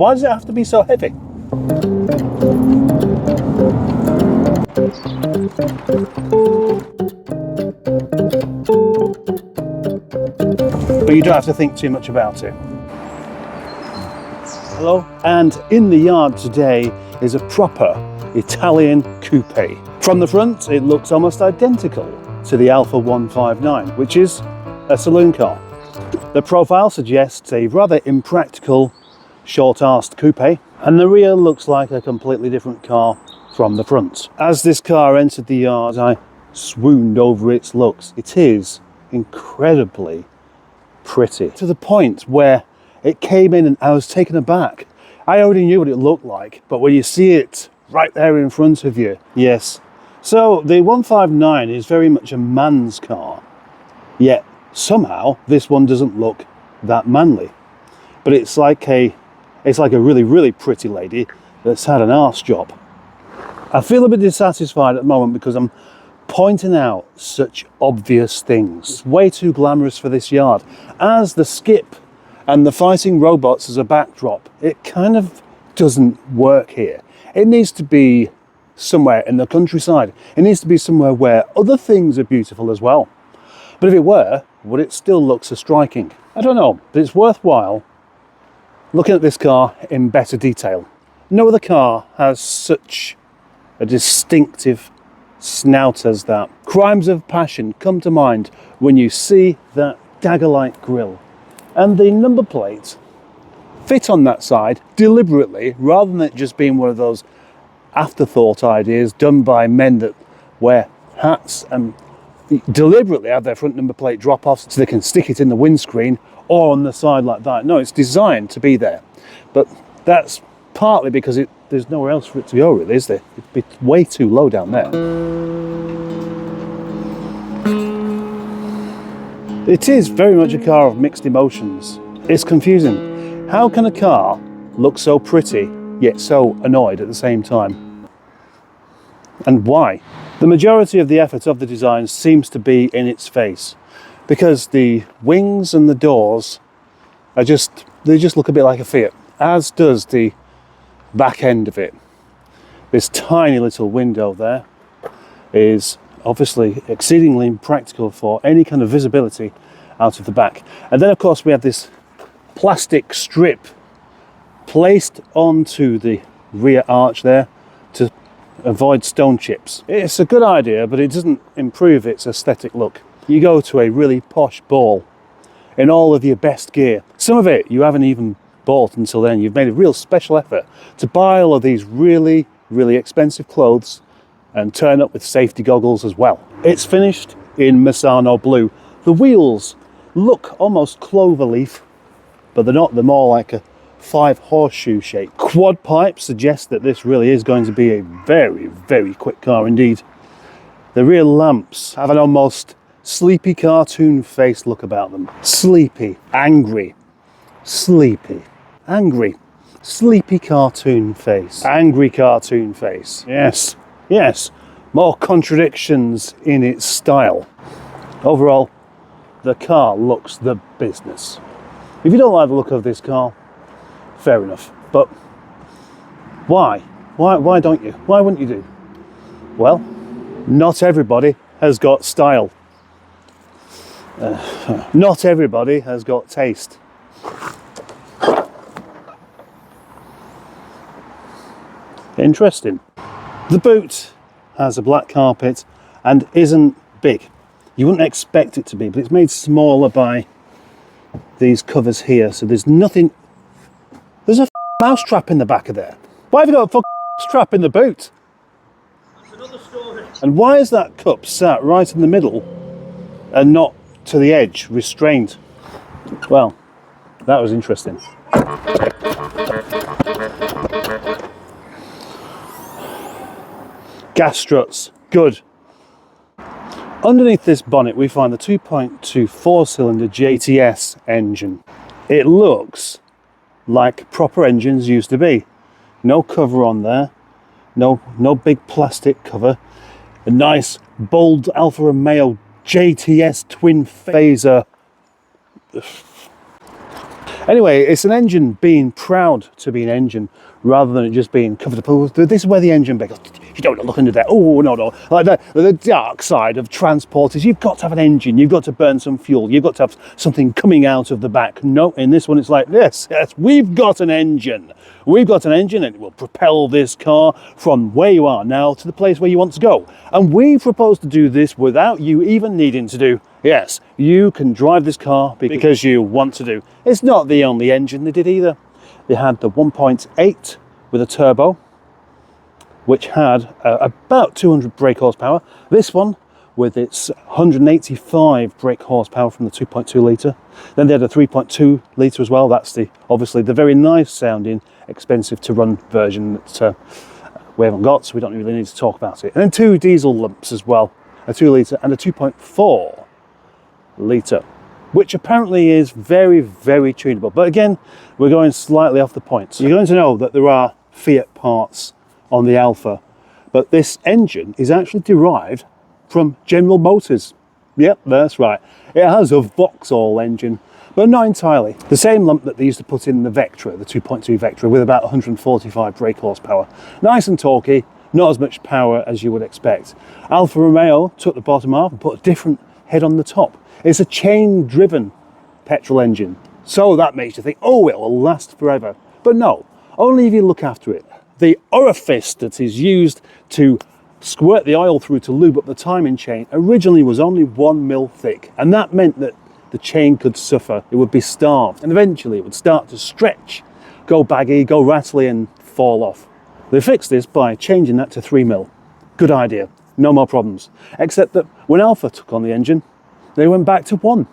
Why does it have to be so heavy? But you don't have to think too much about it. Hello, and in the yard today is a proper Italian coupe. From the front, it looks almost identical to the Alfa 159, which is a saloon car. The profile suggests a rather impractical, short-arsed coupe, and the rear looks like a completely different car from the front. As this car entered the yard, I swooned over its looks. It is incredibly pretty, to the point where it came in and I was taken aback. I already knew what it looked like, but when you see it right there in front of you, yes. So the 159 is very much a man's car, yet somehow this one doesn't look that manly. But it's like a really, really pretty lady that's had an arse job. I feel a bit dissatisfied at the moment because I'm pointing out such obvious things. It's way too glamorous for this yard. As the skip and the fighting robots as a backdrop, it kind of doesn't work here. It needs to be somewhere in the countryside. It needs to be somewhere where other things are beautiful as well. But if it were, would it still look so striking? I don't know, but it's worthwhile looking at this car in better detail. No other car has such a distinctive snout as that. Crimes of passion come to mind when you see that dagger-like grille. And the number plate fit on that side deliberately, rather than it just being one of those afterthought ideas done by men that wear hats and deliberately have their front number plate drop off so they can stick it in the windscreen or on the side like that. No, it's designed to be there. But that's partly because there's nowhere else for it to go, really, is there? It'd be way too low down there. It is very much a car of mixed emotions. It's confusing. How can a car look so pretty yet so annoyed at the same time? And why? The majority of the effort of the design seems to be in its face, because the wings and the doors are just look a bit like a Fiat, as does the back end of it. This tiny little window there is obviously exceedingly impractical for any kind of visibility out of the back. And then of course we have this plastic strip placed onto the rear arch there to avoid stone chips. It's a good idea, but it doesn't improve its aesthetic look. You go to a really posh ball in all of your best gear. Some of it you haven't even bought until then. You've made a real special effort to buy all of these really, really expensive clothes and turn up with safety goggles as well. It's finished in Misano blue. The wheels look almost cloverleaf, but they're not. They're more like a 5 horseshoe shape. Quad pipe suggests that this really is going to be a very, very quick car indeed. The rear lamps have an almost sleepy cartoon face look about them. Sleepy, angry, sleepy, angry, sleepy cartoon face, angry cartoon face. Yes, yes, more contradictions in its style. Overall, the car looks the business. If you don't like the look of this car, fair enough. But why? Why don't you? Why wouldn't you do? Well, not everybody has got style. Not everybody has got taste. Interesting. The boot has a black carpet and isn't big. You wouldn't expect it to be, but it's made smaller by these covers here. So there's nothing. There's a mouse trap in the back of there. Why have you got a mouse trap in the boot? That's another story. And why is that cup sat right in the middle and not to the edge, restrained? Well, that was interesting. Gas struts, good. Underneath this bonnet we find the 2.2 4-cylinder JTS engine. It looks like proper engines used to be. No cover on there, no big plastic cover. A nice bold Alfa Romeo JTS twin phaser. Anyway, it's an engine being proud to be an engine rather than it just being covered up. This is where the engine bay goes, you don't look under there. Oh, no. Like the dark side of transport is you've got to have an engine, you've got to burn some fuel, you've got to have something coming out of the back. No, in this one it's like, yes, we've got an engine. We've got an engine and it will propel this car from where you are now to the place where you want to go. And we propose to do this without you even needing to do. Yes, you can drive this car because you want to do. It's not the only engine they did either. They had the 1.8 with a turbo, which had about 200 brake horsepower. This one with its 185 brake horsepower from the 2.2 litre. Then they had a 3.2 litre as well. That's obviously the very nice sounding, expensive to run version that we haven't got, so we don't really need to talk about it. And then 2 diesel lumps as well, a 2 litre and a 2.4 litre, which apparently is very, very tunable. But again, we're going slightly off the point. So you're going to know that there are Fiat parts on the Alfa, but this engine is actually derived from General Motors. Yep, that's right. It has a Vauxhall engine, but not entirely. The same lump that they used to put in the Vectra, the 2.2 Vectra, with about 145 brake horsepower. Nice and torquey, not as much power as you would expect. Alfa Romeo took the bottom half and put a different head on the top. It's a chain-driven petrol engine, so that makes you think, oh, it will last forever. But no, only if you look after it. The orifice that is used to squirt the oil through to lube up the timing chain originally was only 1 mil thick, and that meant that the chain could suffer. It would be starved, and eventually it would start to stretch, go baggy, go rattly, and fall off. They fixed this by changing that to 3 mil. Good idea, no more problems. Except that when Alfa took on the engine, they went back to 1.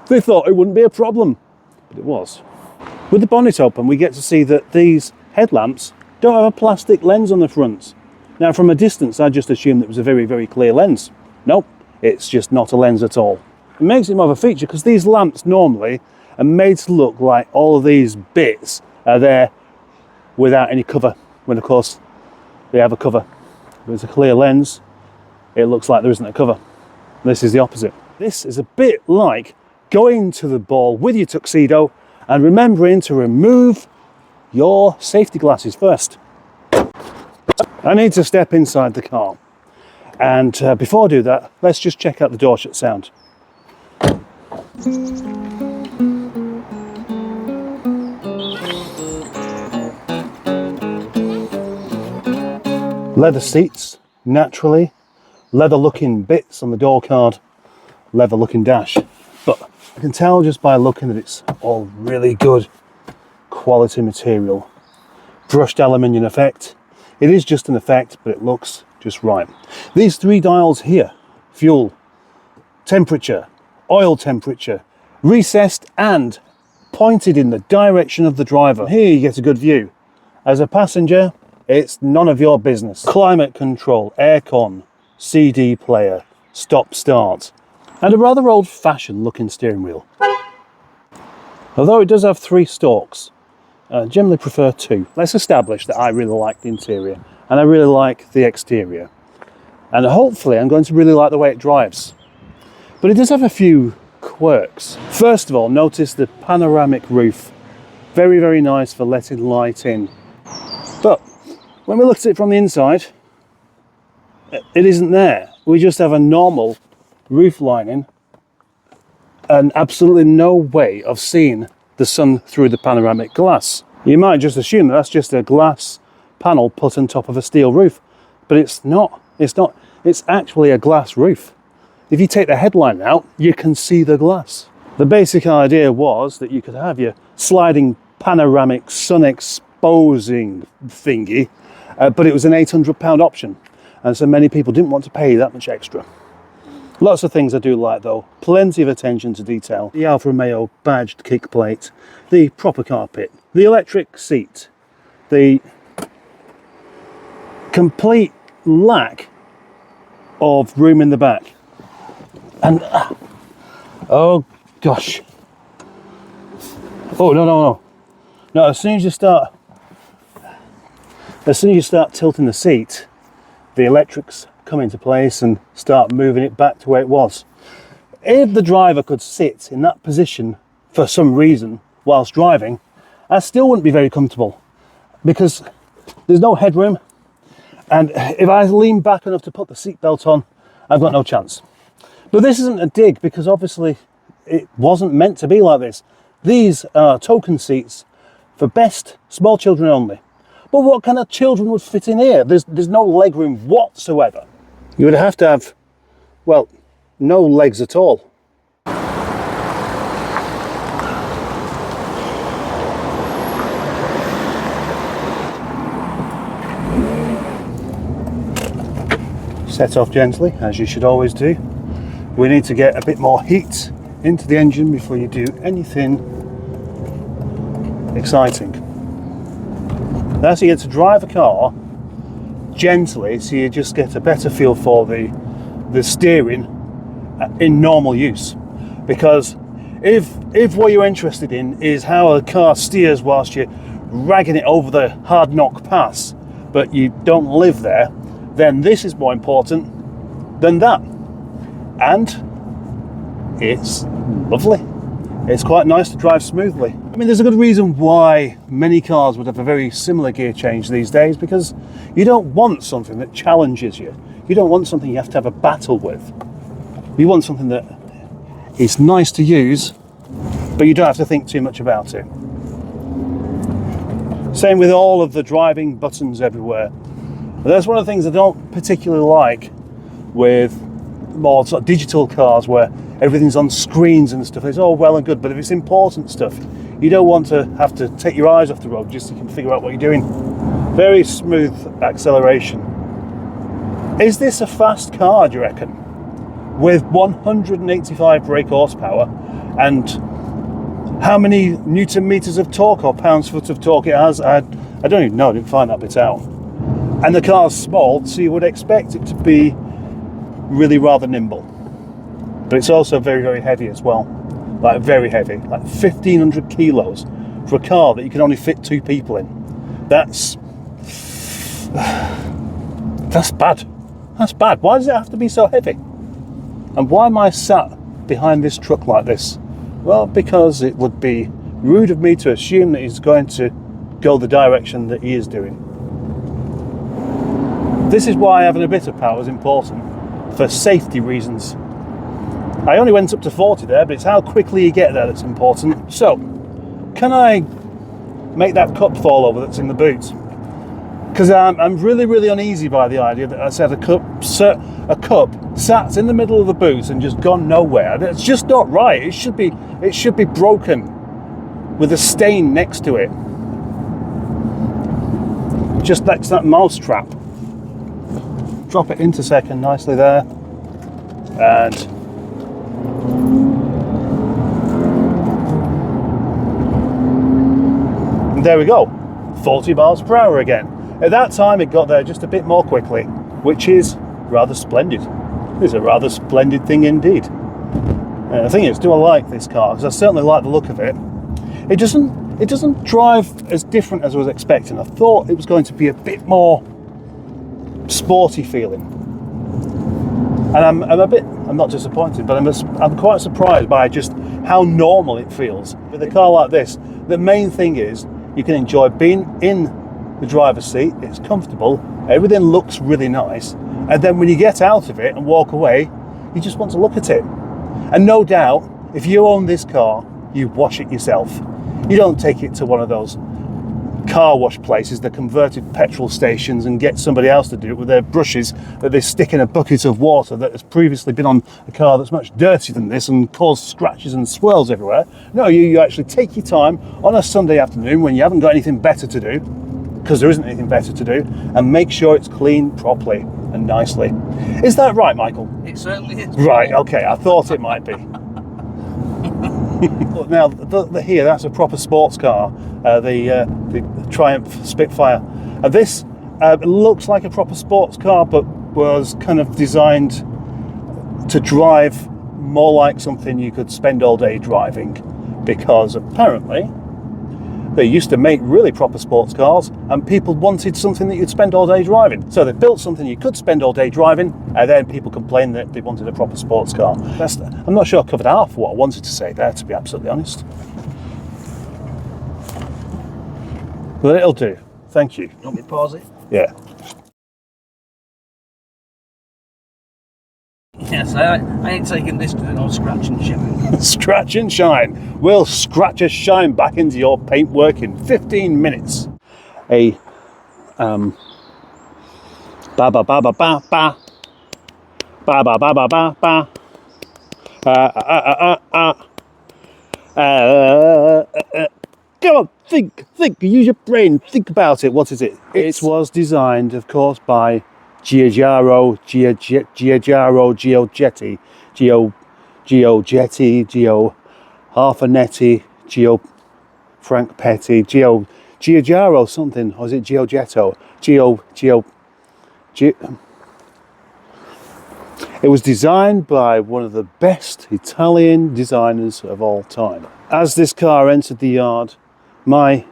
They thought it wouldn't be a problem, but it was. With the bonnet open, we get to see that these headlamps don't have a plastic lens on the front. Now, from a distance, I just assumed it was a very, very clear lens. Nope, it's just not a lens at all. It makes it more of a feature because these lamps normally are made to look like all of these bits are there without any cover, when of course they have a cover. If there's a clear lens, it looks like there isn't a cover. This is the opposite. This is a bit like going to the ball with your tuxedo and remembering to remove your safety glasses first. I need to step inside the car, and before I do that, let's just check out the door shut sound. Leather seats, naturally, leather looking bits on the door card, leather looking dash, but I can tell just by looking that it's all really good quality material. Brushed aluminium effect. It is just an effect, but it looks just right. These 3 dials here, fuel, temperature, oil temperature, recessed and pointed in the direction of the driver. Here you get a good view. As a passenger, it's none of your business. Climate control, aircon, CD player, stop start, and a rather old-fashioned looking steering wheel. Although it does have 3 stalks, I generally prefer 2. Let's establish that I really like the interior and I really like the exterior, and hopefully I'm going to really like the way it drives. But it does have a few quirks. First of all, notice the panoramic roof. Very, very nice for letting light in. But when we look at it from the inside, it isn't there. We just have a normal roof lining and absolutely no way of seeing the sun through the panoramic glass. You might just assume that that's just a glass panel put on top of a steel roof, but it's not. It's actually a glass roof. If you take the headline out, you can see the glass. The basic idea was that you could have your sliding panoramic sun exposing thingy, but it was an £800 option, and so many people didn't want to pay that much extra. Lots of things I do like though, plenty of attention to detail. The Alfa Romeo badged kick plate, the proper carpet, the electric seat, the complete lack of room in the back, and oh gosh, oh no, as soon as you start tilting the seat, the electrics come into place and start moving it back to where it was. If the driver could sit in that position for some reason whilst driving, I still wouldn't be very comfortable because there's no headroom, and if I lean back enough to put the seatbelt on, I've got no chance. But this isn't a dig, because obviously it wasn't meant to be like this. These are token seats for best small children only. But what kind of children would fit in here? There's no leg room whatsoever. You would have to have, well, no legs at all. Set off gently, as you should always do. We need to get a bit more heat into the engine before you do anything exciting. That's you get to drive a car gently, so you just get a better feel for the steering in normal use. Because if what you're interested in is how a car steers whilst you're ragging it over the hard knock pass, but you don't live there, then this is more important than that. And it's lovely. It's quite nice to drive smoothly. I mean, there's a good reason why many cars would have a very similar gear change these days, because you don't want something that challenges you. You don't want something you have to have a battle with. You want something that is nice to use, but you don't have to think too much about it. Same with all of the driving buttons everywhere. But that's one of the things I don't particularly like with more sort of digital cars, where everything's on screens and stuff. It's all well and good, but if it's important stuff, you don't want to have to take your eyes off the road just so you can figure out what you're doing. Very smooth acceleration. Is this a fast car, do you reckon? With 185 brake horsepower, and how many newton meters of torque or pounds foot of torque it has, I don't even know, I didn't find that bit out. And the car's small, so you would expect it to be really rather nimble. But it's also very, very heavy as well. Like very heavy, like 1,500 kilos for a car that you can only fit 2 people in. That's bad. That's bad. Why does it have to be so heavy? And why am I sat behind this truck like this? Well, because it would be rude of me to assume that he's going to go the direction that he is doing. This is why having a bit of power is important, for safety reasons. I only went up to 40 there, but it's how quickly you get there that's important. So, can I make that cup fall over that's in the boot? Because I'm really, really uneasy by the idea that I said a cup sat in the middle of the boot and just gone nowhere. It's just not right. It should be broken with a stain next to it, just next to that mouse trap. Drop it into second nicely there, and there we go, 40 miles per hour again. At that time it got there just a bit more quickly, which is rather splendid. It's a rather splendid thing indeed. And the thing is, do I like this car? Because I certainly like the look of it. It doesn't drive as different as I was expecting. I thought it was going to be a bit more sporty feeling, and I'm not disappointed, but I'm quite surprised by just how normal it feels. With a car like this, the main thing is you can enjoy being in the driver's seat. It's comfortable, everything looks really nice, and then when you get out of it and walk away, you just want to look at it. And no doubt, if you own this car, you wash it yourself. You don't take it to one of those car wash places, the converted petrol stations, and get somebody else to do it with their brushes that they stick in a bucket of water that has previously been on a car that's much dirtier than this and caused scratches and swirls everywhere. No, you actually take your time on a Sunday afternoon when you haven't got anything better to do, because there isn't anything better to do, and make sure it's cleaned properly and nicely. Is that right, Michael? It certainly is. Right, okay, I thought it might be. Now, here, that's a proper sports car, the Triumph Spitfire. This looks like a proper sports car, but was kind of designed to drive more like something you could spend all day driving, because apparently They used to make really proper sports cars, and people wanted something that you'd spend all day driving. So they built something you could spend all day driving, and then people complained that they wanted a proper sports car. I'm not sure I covered half of what I wanted to say there, to be absolutely honest. But it'll do. Thank you. Want me to pause it? Yeah. Yes, I ain't taking this to no scratch and shine. Scratch and shine. We'll scratch a shine back into your paintwork in 15 minutes. A ba ba ba ba ba ba ba ba ba ba ba ba. Come on, think, use your brain, think about it. What is it? It was designed, of course, by Giugiaro Harfanetti, Gio Frank Petty, Giugiaro something, or is it Giorgetto? It was designed by one of the best Italian designers of all time. As this car entered the yard, my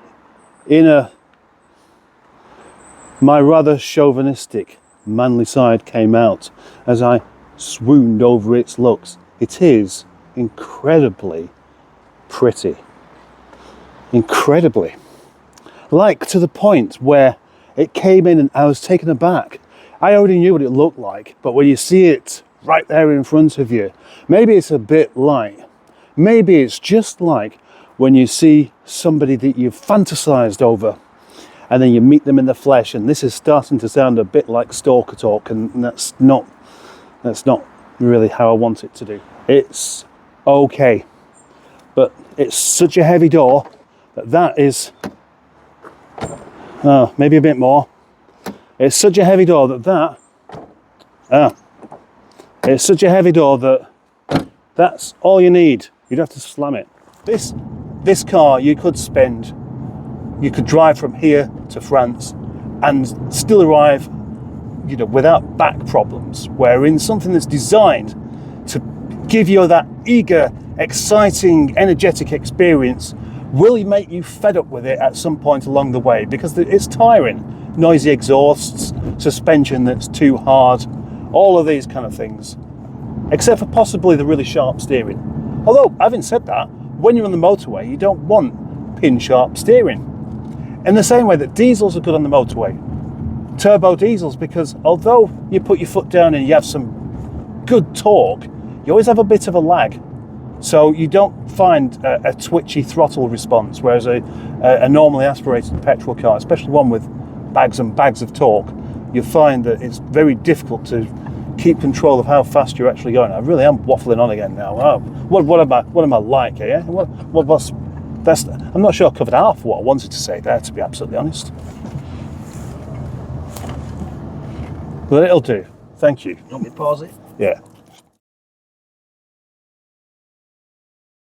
rather chauvinistic manly side came out as I swooned over its looks. It is incredibly pretty. Incredibly. Like, to the point where it came in and I was taken aback. I already knew what it looked like, but when you see it right there in front of you, maybe it's a bit light. Maybe it's just like when you see somebody that you've fantasized over and then you meet them in the flesh, and this is starting to sound a bit like stalker talk, and that's not really how I want it to do. It's okay, but it's such a heavy door that is maybe a bit more. It's such a heavy door it's such a heavy door that that's all you need. You'd have to slam it. This car you could drive from here to France and still arrive, without back problems. Where in something that's designed to give you that eager, exciting, energetic experience, will make you fed up with it at some point along the way, because it's tiring. Noisy exhausts, suspension that's too hard, all of these kind of things, except for possibly the really sharp steering. Although, having said that, when you're on the motorway, you don't want pin-sharp steering. In the same way that diesels are good on the motorway, turbo diesels, because although you put your foot down and you have some good torque, you always have a bit of a lag. So you don't find a twitchy throttle response, whereas a normally aspirated petrol car, especially one with bags and bags of torque, you find that it's very difficult to keep control of how fast you're actually going. I really am waffling on again now. Oh, what am I like here? I'm not sure I covered half of what I wanted to say there, to be absolutely honest. But it'll do. Thank you. Want me to pause it? Yeah.